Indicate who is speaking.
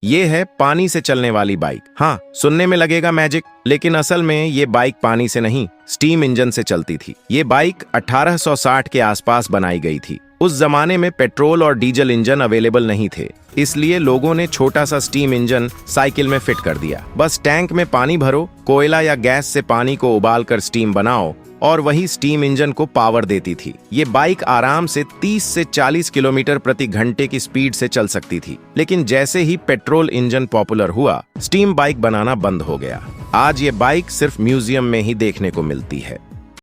Speaker 1: ये है पानी से चलने वाली बाइक। हाँ, सुनने में लगेगा मैजिक, लेकिन असल में ये बाइक पानी से नहीं, स्टीम इंजन से चलती थी। ये बाइक 1860 के आसपास बनाई गई थी। उस जमाने में पेट्रोल और डीजल इंजन अवेलेबल नहीं थे, इसलिए लोगों ने छोटा सा स्टीम इंजन साइकिल में फिट कर दिया। बस टैंक में पानी भरो, कोयला या गैस से पानी को उबालकर स्टीम बनाओ और वही स्टीम इंजन को पावर देती थी। ये बाइक आराम से 30 से 40 किलोमीटर प्रति घंटे की स्पीड से चल सकती थी। लेकिन जैसे ही पेट्रोल इंजन पॉपुलर हुआ, स्टीम बाइक बनाना बंद हो गया। आज ये बाइक सिर्फ म्यूजियम में ही देखने को मिलती है।